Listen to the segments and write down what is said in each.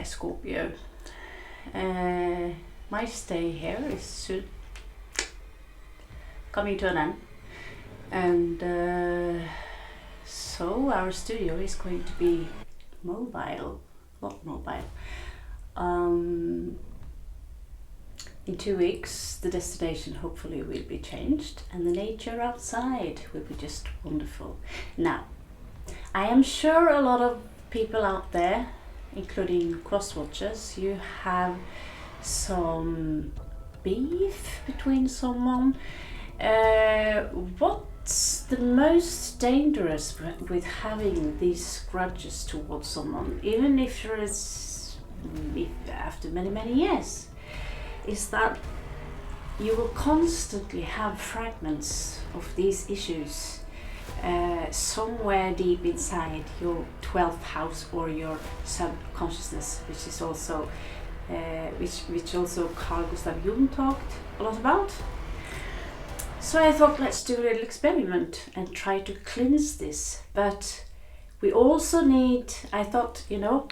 Scorpio. My stay here is soon coming to an end, and so our studio is going to be mobile, not mobile. In 2 weeks the destination hopefully will be changed and the nature outside will be just wonderful. Now, I am sure a lot of people out there, including cross-watchers, you have some beef between someone. What's the most dangerous with having these grudges towards someone, even if after many years, is that you will constantly have fragments of these issues somewhere deep inside your 12th house or your subconsciousness, which is also which also Carl Gustav Jung talked a lot about. So I thought, let's do a little experiment and try to cleanse this. But we also need, I thought, you know,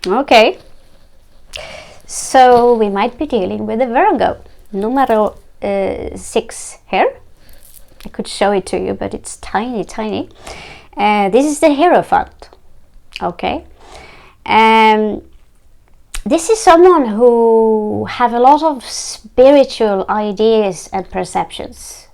Okay. So we might be dealing with a Virgo. Numero 6 here. I could show it to you, but it's tiny, tiny. This is the Hierophant. Okay. This is someone who have a lot of spiritual ideas and perceptions.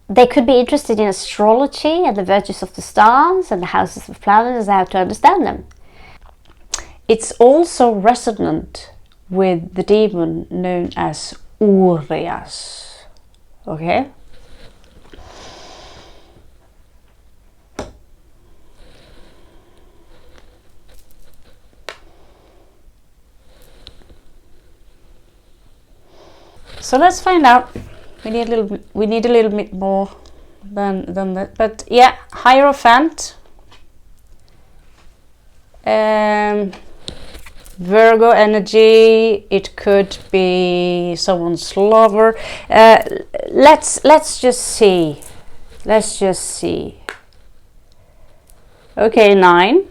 They could be interested in astrology and the virtues of the stars and the houses of planets and how to understand them. It's also resonant with the demon known as Urias. Okay? So let's find out. We need a little bit more than that. But yeah, Hierophant. Virgo energy. It could be someone's lover. Let's just see. Okay, 9.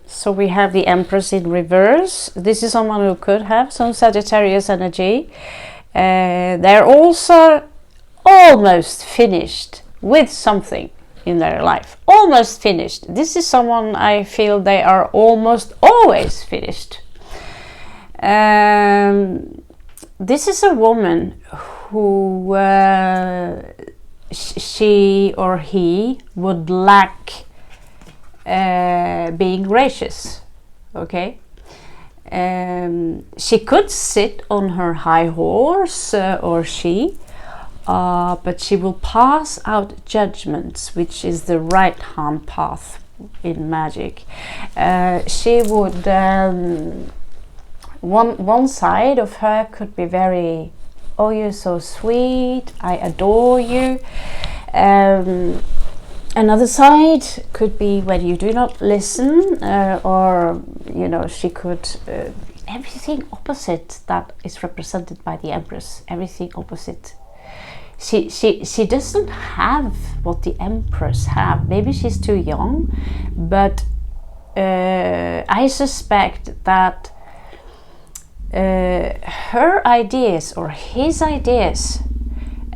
So we have the Empress in reverse. This is someone who could have some Sagittarius energy. They're also almost finished with something in their life. Almost finished. This is someone I feel they are almost always finished. This is a woman who she or he would lack being gracious. Okay. She could sit on her high horse, or she, but she will pass out judgments, which is the right hand path in magic. She would, one side of her could be very, oh, you're so sweet, I adore you. Another side could be when you do not listen, or you know, she could everything opposite that is represented by the Empress. Everything opposite. She doesn't have what the Empress have. Maybe she's too young, but I suspect that her ideas or his ideas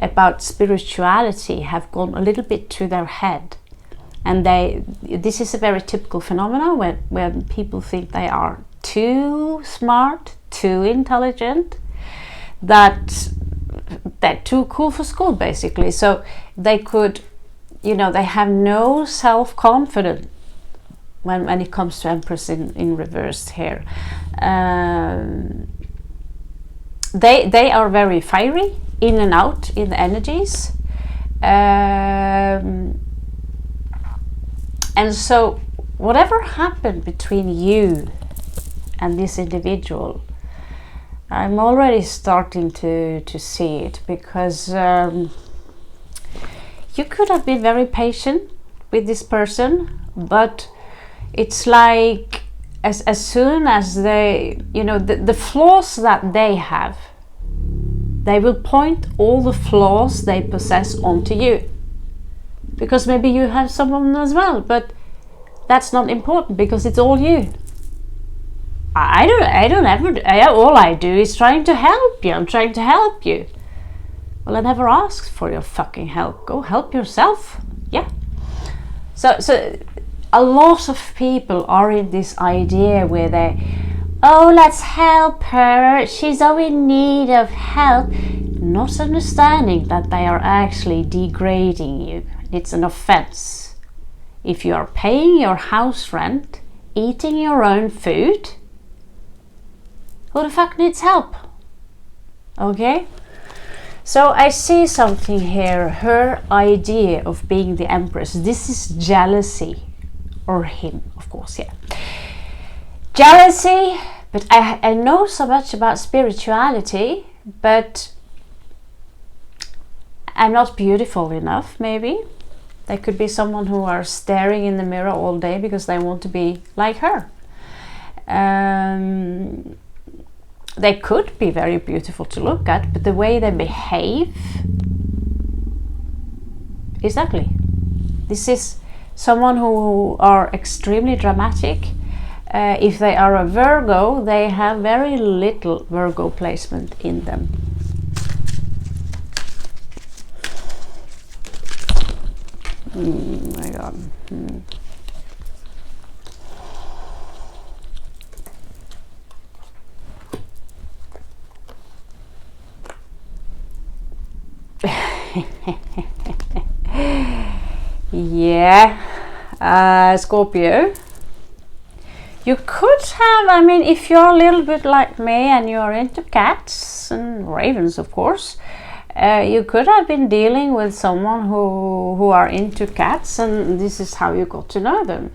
about spirituality have gone a little bit to their head, and this is a very typical phenomenon when people think they are too smart, too intelligent, that they're too cool for school, basically. So they could, you know, they have no self-confidence when it comes to Empress in reverse here. They are very fiery, in and out in the energies, and so whatever happened between you and this individual, I'm already starting to see it, because you could have been very patient with this person, but it's like as soon as they, you know, the flaws that they have, they will point all the flaws they possess onto you, because maybe you have someone as well, but that's not important because it's all you. All I do is trying to help you. I'm trying to help you. Well, I never asked for your fucking help. Go help yourself. Yeah. So a lot of people are in this idea where they, oh, let's help her, she's so in need of help, not understanding that they are actually degrading you. It's an offense. If you are paying your house rent, eating your own food, who the fuck needs help? Okay? So I see something here, her idea of being the Empress. This is jealousy, or him, of course, yeah. Jealousy, but I know so much about spirituality, but I'm not beautiful enough, maybe. There could be someone who are staring in the mirror all day because they want to be like her. They could be very beautiful to look at, but the way they behave is ugly. This is someone who are extremely dramatic. If they are a Virgo, they have very little Virgo placement in them. My God. Yeah, Scorpio. You could have, I mean, if you're a little bit like me and you're into cats and ravens, of course, you could have been dealing with someone who are into cats, and this is how you got to know them.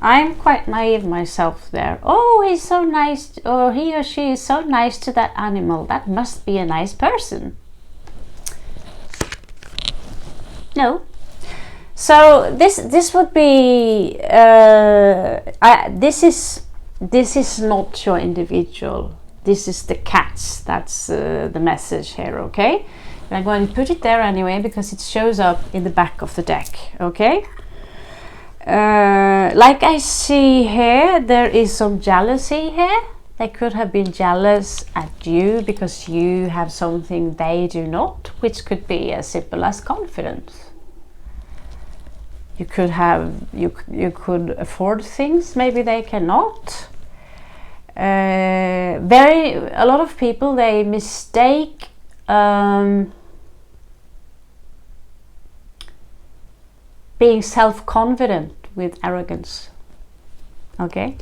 I'm quite naive myself there. Oh, he's so nice, or he or she is so nice to that animal. That must be a nice person. No. So this would be this is not your individual. This is the cats. That's the message here. Okay, I'm going to put it there anyway because it shows up in the back of the deck. Okay. Like I see here, there is some jealousy here. They could have been jealous at you because you have something they do not, which could be as simple as confidence. You could have, you could afford things maybe they cannot. A lot of people, they mistake being self-confident with arrogance. Okay.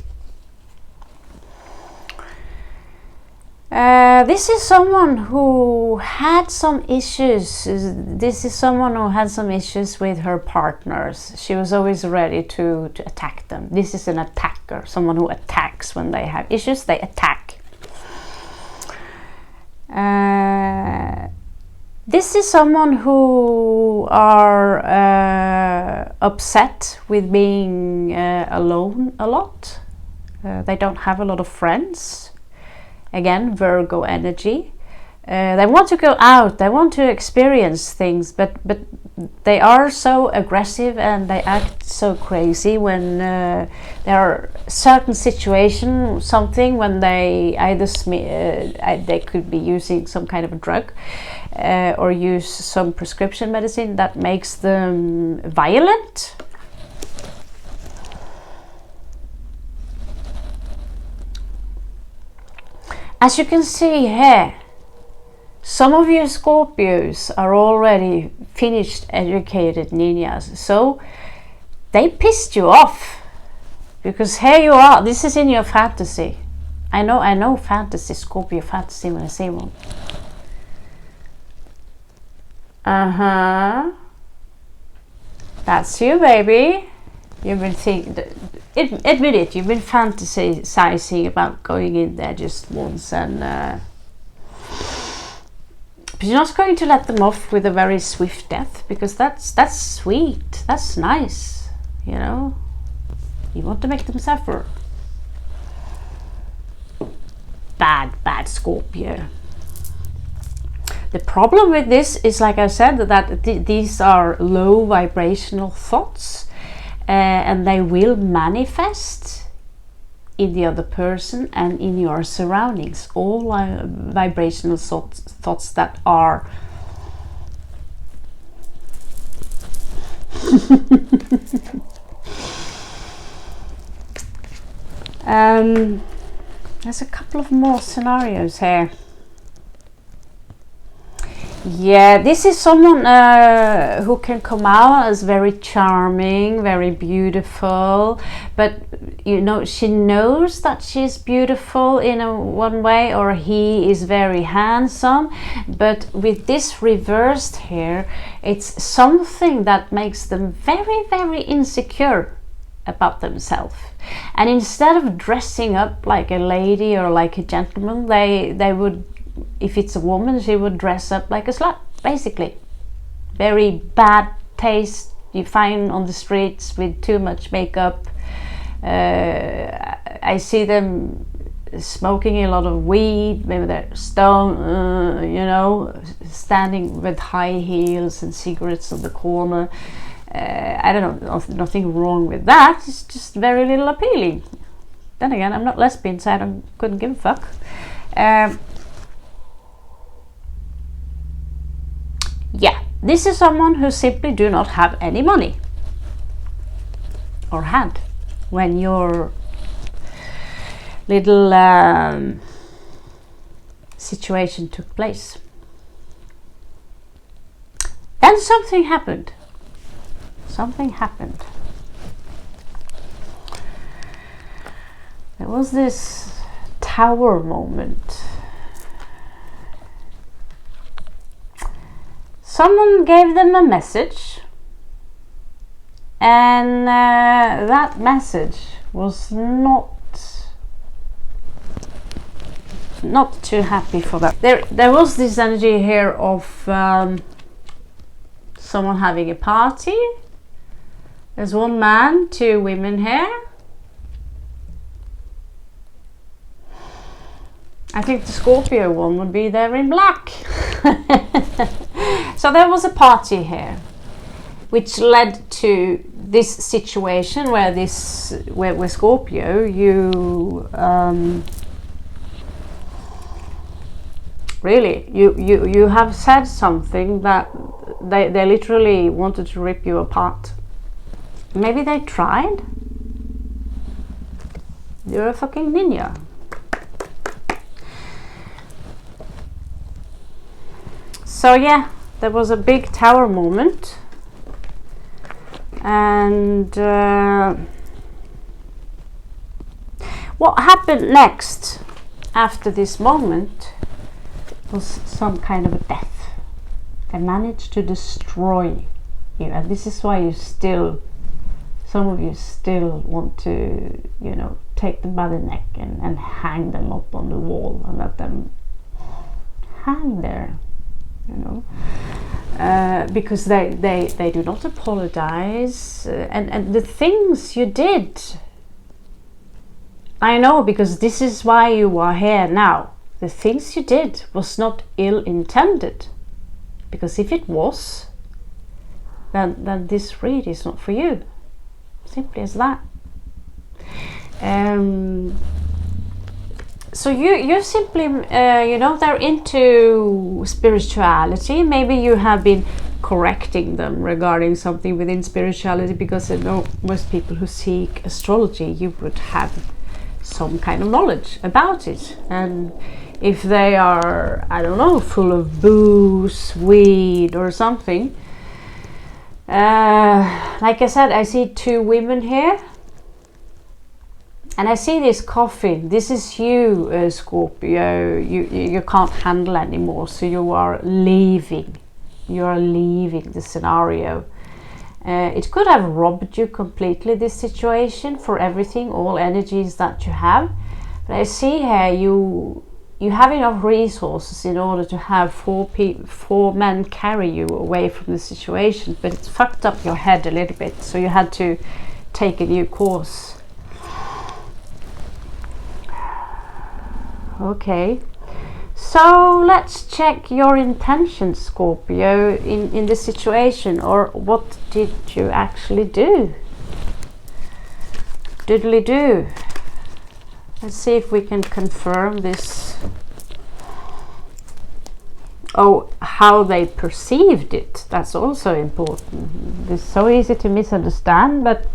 This is someone who had some issues. This is someone who had some issues with her partners. She was always ready to attack them. This is an attacker, someone who attacks when they have issues, they attack. This is someone who are upset with being alone a lot. They don't have a lot of friends. Again, Virgo energy. They want to go out, they want to experience things, but they are so aggressive and they act so crazy when there are certain situations, something when they either they could be using some kind of a drug or use some prescription medicine that makes them violent. As you can see here, some of you Scorpios are already finished educated ninjas, so they pissed you off because here you are. This is in your fantasy. I know fantasy, Scorpio fantasy when I see one. That's you, baby. You've been thinking, admit it, you've been fantasizing about going in there just once, and but you're not going to let them off with a very swift death, because that's sweet, that's nice, you know. You want to make them suffer. Bad Scorpio. The problem with this is, like I said, that these are low vibrational thoughts. And they will manifest in the other person and in your surroundings. All vibrational thoughts that are there's a couple of more scenarios here. Yeah, this is someone who can come out as very charming, very beautiful, but you know, she knows that she's beautiful in one way, or he is very handsome, but with this reversed here, it's something that makes them very, very insecure about themselves. And instead of dressing up like a lady or like a gentleman, they would, if it's a woman, she would dress up like a slut, basically. Very bad taste you find on the streets with too much makeup. I see them smoking a lot of weed, maybe they're stoned, you know, standing with high heels and cigarettes on the corner. I don't know, nothing wrong with that. It's just very little appealing. Then again, I'm not lesbian, so I couldn't give a fuck. Yeah, this is someone who simply do not have any money, or had, when your little situation took place. Then something happened. Something happened. There was this tower moment. Someone gave them a message, and that message was not too happy for them. There was this energy here of someone having a party. There's one man, 2 women here. I think the Scorpio one would be there in black. So there was a party here, which led to this situation where where Scorpio, you really you have said something that they literally wanted to rip you apart. Maybe they tried. You're a fucking ninja. So yeah, there was a big tower moment, and what happened next after this moment was some kind of a death. They managed to destroy you, and this is why some of you still want to, you know, take them by the neck and hang them up on the wall and let them hang there, you know, because they do not apologize, and the things you did, I know, because this is why you are here now. The things you did was not ill-intended, because if it was, then this read is not for you. Simply as that. So you're simply, you know, they're into spirituality. Maybe you have been correcting them regarding something within spirituality, because I know most people who seek astrology, you would have some kind of knowledge about it. And if they are, I don't know, full of booze, weed or something, like I said, I see 2 women here, and I see this coffin. This is you, Scorpio. You can't handle anymore, so you are leaving. You are leaving the scenario. It could have robbed you completely, this situation, for everything, all energies that you have. But I see here you have enough resources in order to have 4 men carry you away from the situation, but it's fucked up your head a little bit, so you had to take a new course. Okay, so let's check your intentions, Scorpio, in this situation, or what did you actually do? Diddly do. Let's see if we can confirm this. Oh, how they perceived it. That's also important. It's so easy to misunderstand, but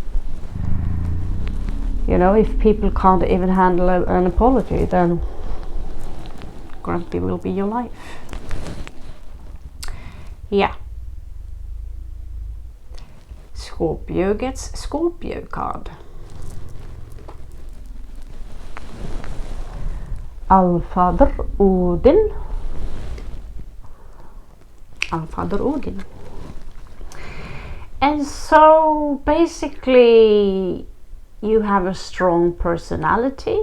you know, if people can't even handle an apology, then grumpy will be your life. Yeah. Scorpio gets Scorpio card. Allfather Odin. Allfather Odin. And so basically you have a strong personality,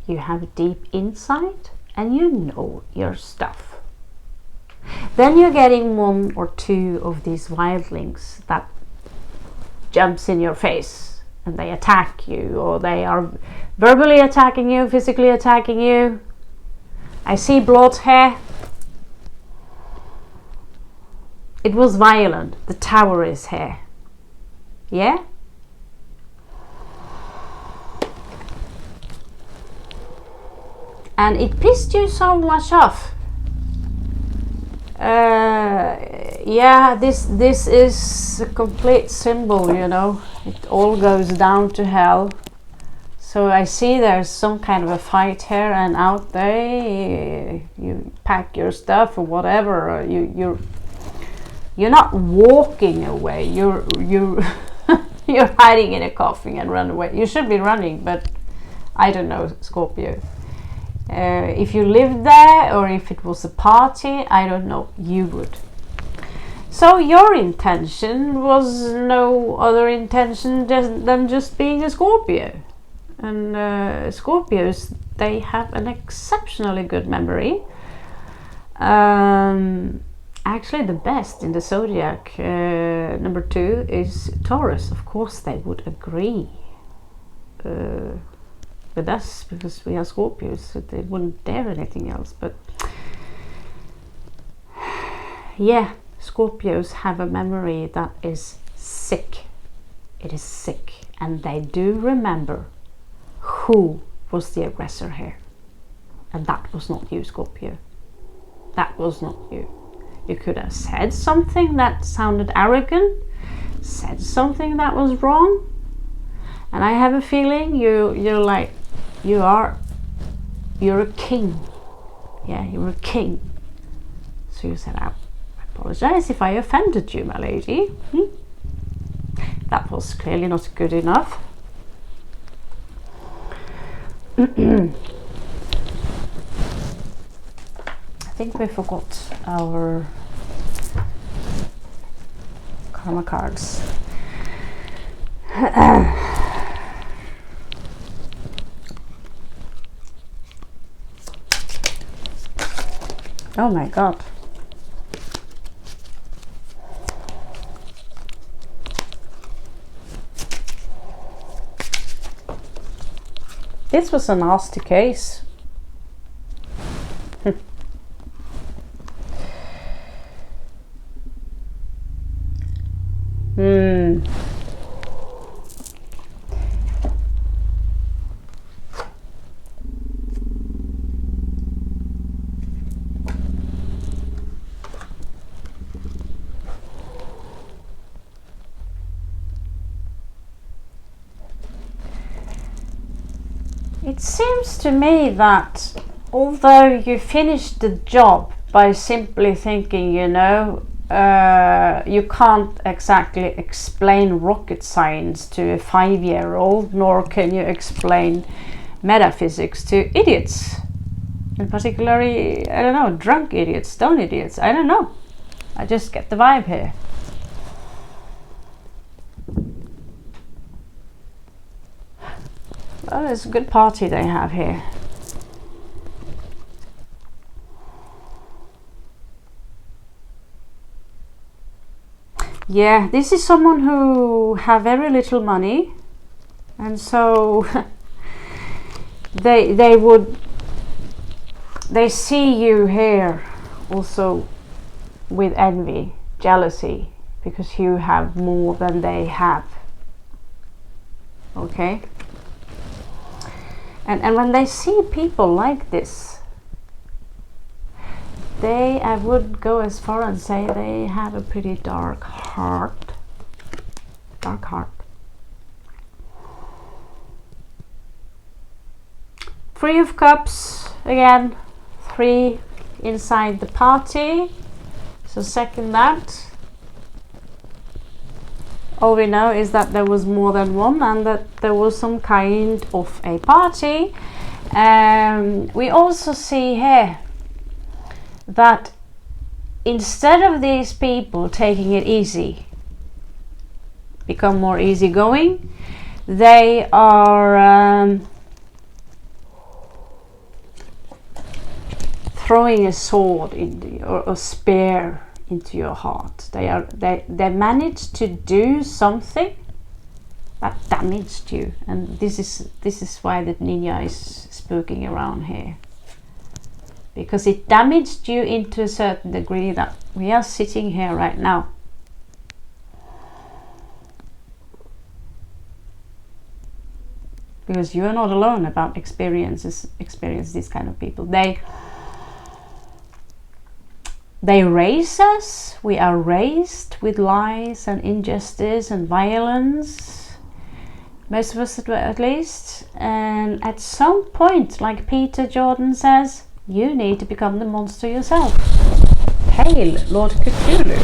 you have deep insight, and you know your stuff. Then you're getting 1 or 2 of these wildlings that jumps in your face and they attack you, or they are verbally attacking you, physically attacking you. I see blood here. it was violent. The tower is here. Yeah? And it pissed you so much off. Yeah, this is a complete symbol, you know. It all goes down to hell. So I see there's some kind of a fight here, and out there you pack your stuff or whatever. Or you're not walking away. You're you're hiding in a coffin and run away. You should be running, but I don't know, Scorpio. If you lived there or if it was a party, I don't know. You would. So your intention was no other intention than just being a Scorpio. And Scorpios, they have an exceptionally good memory. Actually, the best in the zodiac, number 2, is Taurus. Of course, they would agree with us because we are Scorpios, so they wouldn't dare anything else. But yeah, Scorpios have a memory that is sick. It is sick, and they do remember who was the aggressor here, and that was not you, Scorpio. That was not you. You could have said something that sounded arrogant, said something that was wrong, and I have a feeling you're a king. Yeah, you're a king. So you said, I apologize if I offended you, my lady. That was clearly not good enough. I think we forgot our karma cards. Oh my god. This was a nasty case. It seems to me that although you finished the job by simply thinking, you know, you can't exactly explain rocket science to a 5-year-old, nor can you explain metaphysics to idiots. In particular, I don't know, drunk idiots, stone idiots, I don't know. I just get the vibe here. Well, it's a good party they have here. Yeah, this is someone who have very little money, and so they see you here also with envy, jealousy, because you have more than they have. Okay? And when they see people like this, I would go as far and say they have a pretty dark heart. Dark heart. 3 of Cups, again, 3 inside the party. So second that. All we know is that there was more than one and that there was some kind of a party. We also see here that instead of these people taking it easy, become more easygoing, they are throwing a sword or a spear into your heart. They managed to do something that damaged you, and this is why the ninja is spooking around here. because it damaged you into a certain degree that we are sitting here right now. Because you are not alone about experience these kind of people. They raise us. We are raised with lies and injustice and violence. Most of us at least. And at some point, like Peter Jordan says, you need to become the monster yourself. Hail Lord Cthulhu.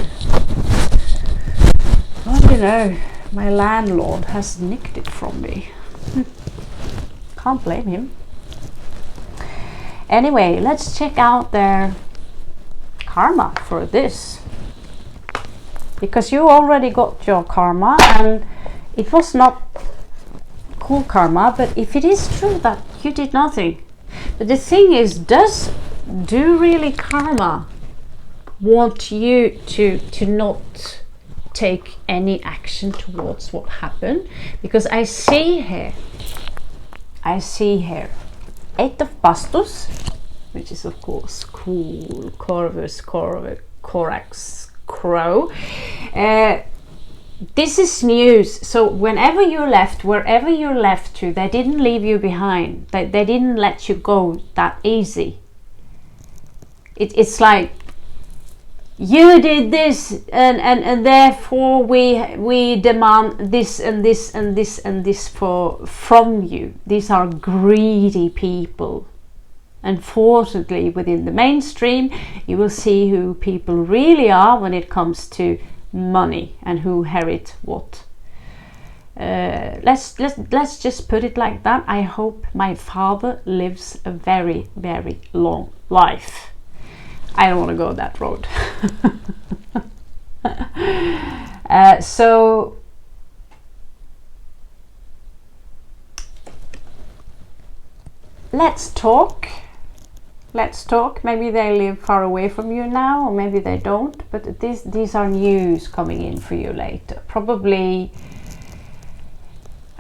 Well, you know, my landlord has nicked it from me. Can't blame him. Anyway, let's check out their karma for this, because you already got your karma and it was not cool karma. But if it is true that you did nothing, but the thing is, do really karma want you to not take any action towards what happened? Because I see here 8 of Bastos, which is of course cool, Corvus, Corax, Crow. This is news. So whenever you left, wherever you left to, they didn't leave you behind. They didn't let you go that easy. It's like, you did this, and therefore we demand this and this and this and this from you. These are greedy people. Unfortunately, within the mainstream, you will see who people really are when it comes to money and who inherit what. Let's just put it like that. I hope my father lives a very, very long life. I don't want to go that road. So let's talk. Maybe they live far away from you now, or maybe they don't, but these are news coming in for you later. Probably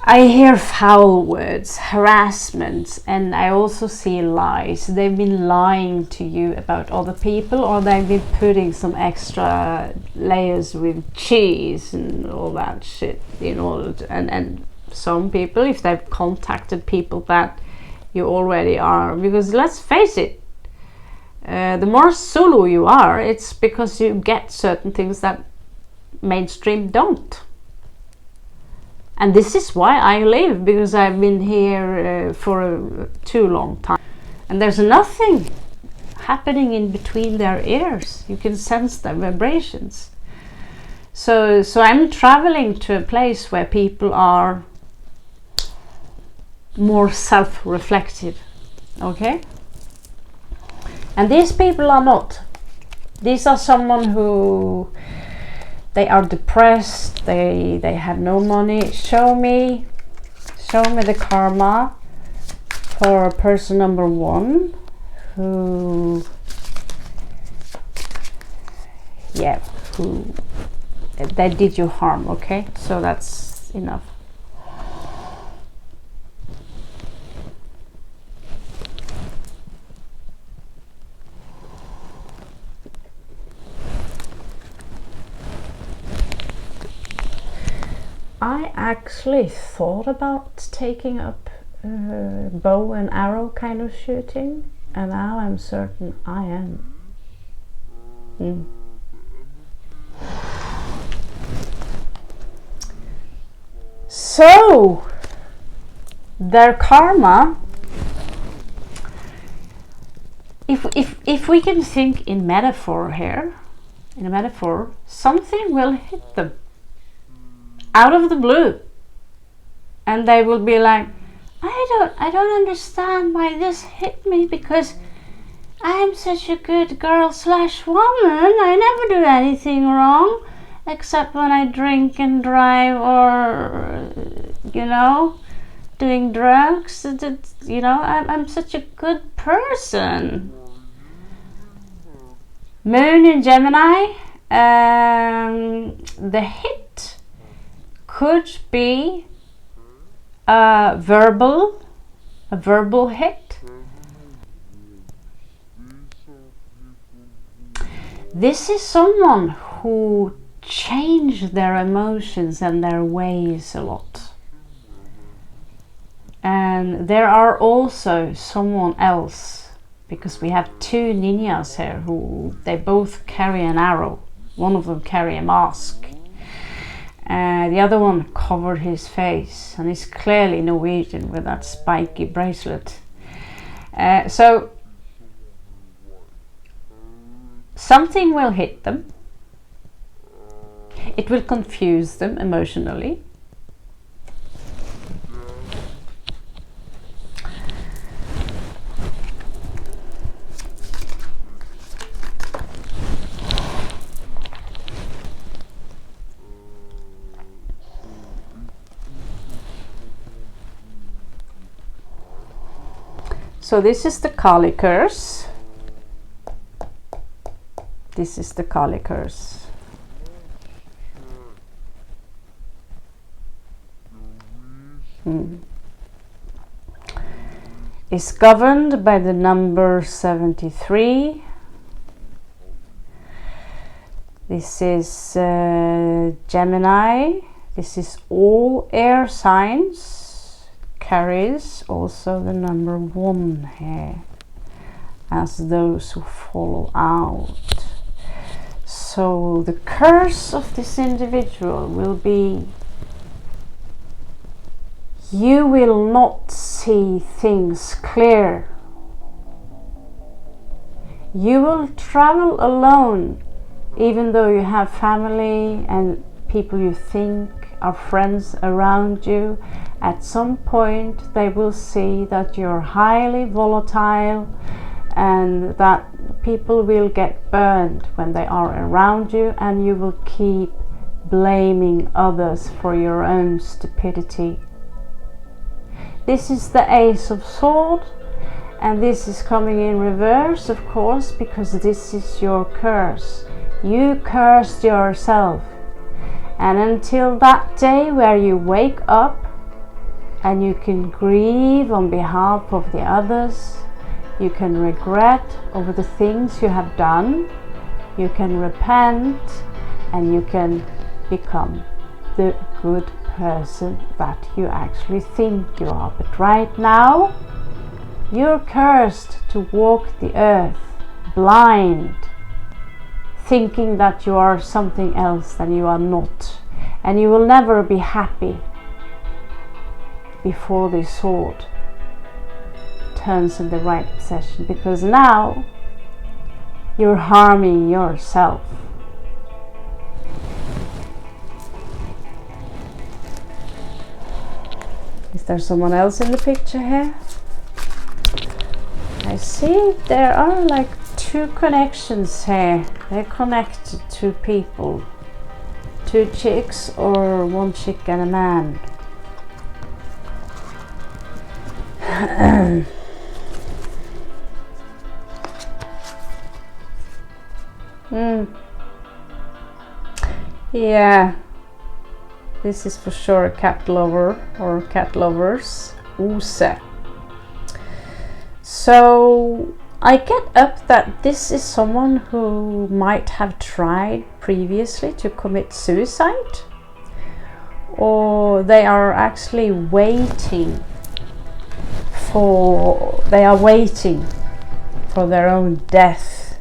I hear foul words, harassment, and I also see lies. They've been lying to you about other people, or they've been putting some extra layers with cheese and all that shit in order to, and some people, if they've contacted people that you already are, because let's face it, the more solo you are, it's because you get certain things that mainstream don't. And this is why I live, because I've been here for a too long time. And there's nothing happening in between their ears. You can sense their vibrations. So I'm traveling to a place where people are more self-reflective. Okay? And these people are not. These are someone who, they are depressed, they have no money. Show me the karma for person number 1 who they did you harm. Okay, so that's enough. I actually thought about taking up bow and arrow kind of shooting, and now I'm certain I am. So their karma, if we can think in metaphor here, in a metaphor, something will hit them out of the blue, and they will be like, I don't understand why this hit me, because I'm such a good girl / woman. I never do anything wrong except when I drink and drive, or doing drugs. I'm such a good person. Moon in Gemini, the hit could be a verbal hit. This is someone who changed their emotions and their ways a lot. And there are also someone else, because we have two ninjas here who they both carry an arrow. One of them carry a mask. The other one covered his face, and he's clearly Norwegian with that spiky bracelet. So something will hit them. It will confuse them emotionally. So this is the Kali curse. This is the Kali curse. Is governed by the number 73. This is Gemini. This is all air signs. Carries also the number 1 here as those who follow out. So the curse of this individual will be you will not see things clear. You will travel alone even though you have family and people you think are friends around you. At some point they will see that you're highly volatile and that people will get burned when they are around you, and you will keep blaming others for your own stupidity. This is the Ace of Swords, and this is coming in reverse, of course, because this is your curse. You cursed yourself, and until that day where you wake up and you can grieve on behalf of the others, you can regret over the things you have done, you can repent, and you can become the good person that you actually think you are. But right now, you're cursed to walk the earth blind, thinking that you are something else than you are not, and you will never be happy before this sword turns in the right possession, because now you're harming yourself. Is there someone else in the picture here? I see there are like 2 connections here. They're connected to people, 2 chicks or 1 chick and a man. Yeah, this is for sure a cat lover or cat lovers. Use. So I get up that this is someone who might have tried previously to commit suicide, or they are actually waiting for their own death.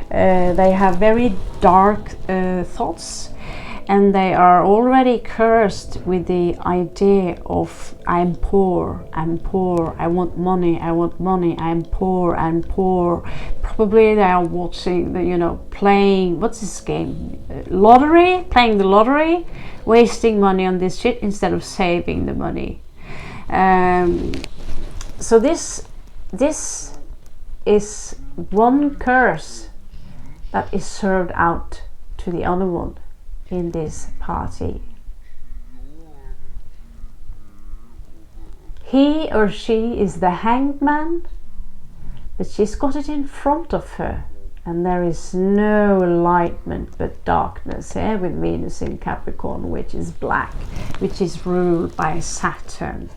They have very dark thoughts, and they are already cursed with the idea of I'm poor, I want money, I'm poor. Probably they are watching the, playing, what's this game? Playing the lottery, wasting money on this shit instead of saving the money. So this is one curse that is served out to the other one in this party. He or she is the Hanged Man, but she's got it in front of her, and there is no enlightenment but darkness here with Venus in Capricorn, which is black, which is ruled by Saturn.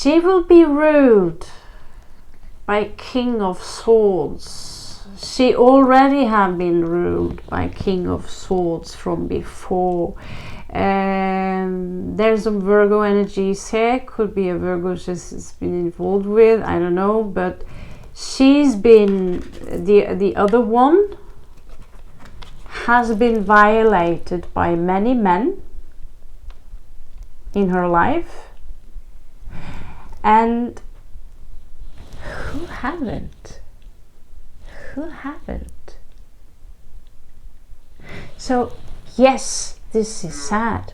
She will be ruled by King of Swords. She already have been ruled by King of Swords from before. There's some Virgo energies here. Could be a Virgo she's been involved with, I don't know, but she's been, the other one has been violated by many men in her life, and who haven't? Who haven't? So yes, this is sad,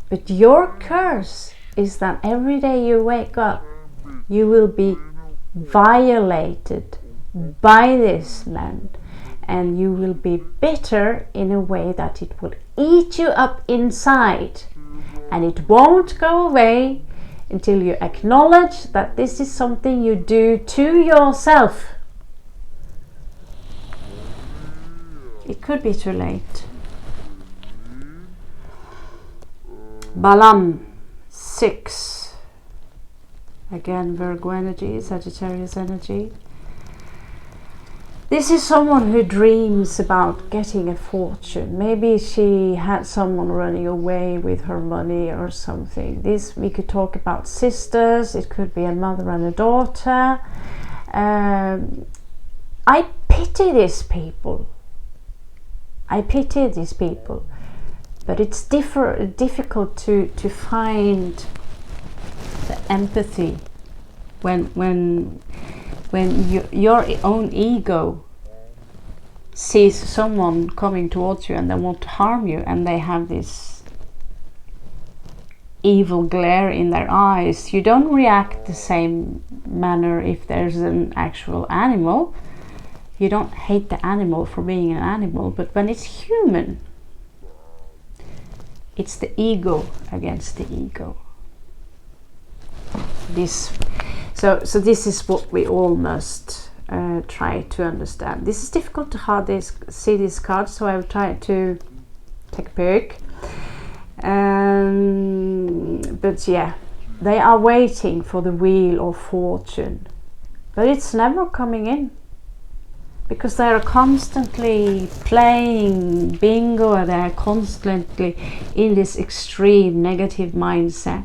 but your curse is that every day you wake up, you will be violated by this man, and you will be bitter in a way that it will eat you up inside, and it won't go away until you acknowledge that this is something you do to yourself. It could be too late. Balam 6. Again, Virgo energy, Sagittarius energy. This is someone who dreams about getting a fortune. Maybe she had someone running away with her money or something. This, we could talk about sisters. It could be a mother and a daughter. I pity these people. I pity these people. But it's difficult to find the empathy when your own ego sees someone coming towards you and they want to harm you, and they have this evil glare in their eyes. You don't react the same manner if there's an actual animal. You don't hate the animal for being an animal, but when it's human, it's the ego against the ego. So this is what we all must try to understand. This is difficult to see these cards, so I will try to take a pick. But yeah, they are waiting for the wheel of fortune, but it's never coming in, because they are constantly playing bingo, and they are constantly in this extreme negative mindset.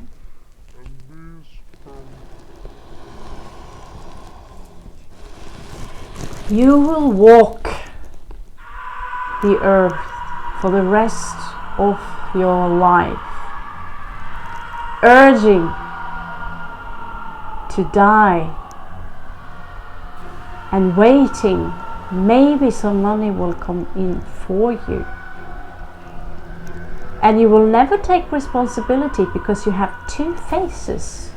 You will walk the earth for the rest of your life, urging to die and waiting. Maybe some money will come in for you, and you will never take responsibility because you have two faces.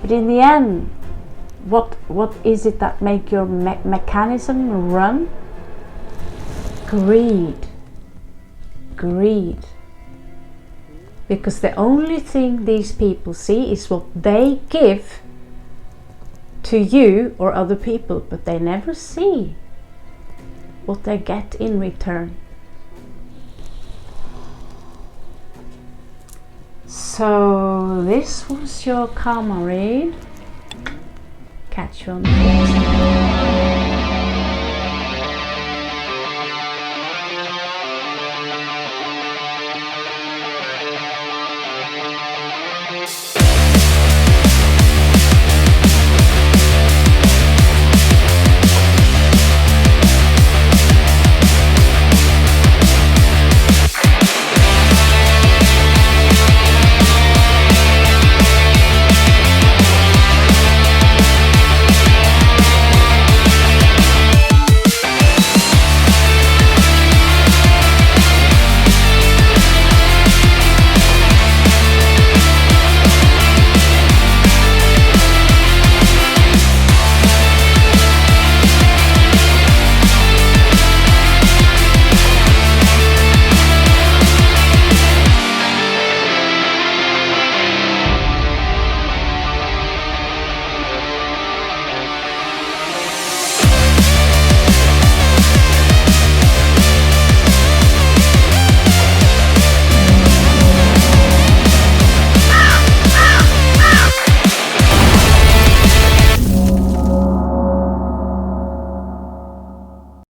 But in the end, what is it that make your mechanism run? Greed. Because the only thing these people see is what they give to you or other people, but they never see what they get in return. So this was your karma read. Catch you on the next one.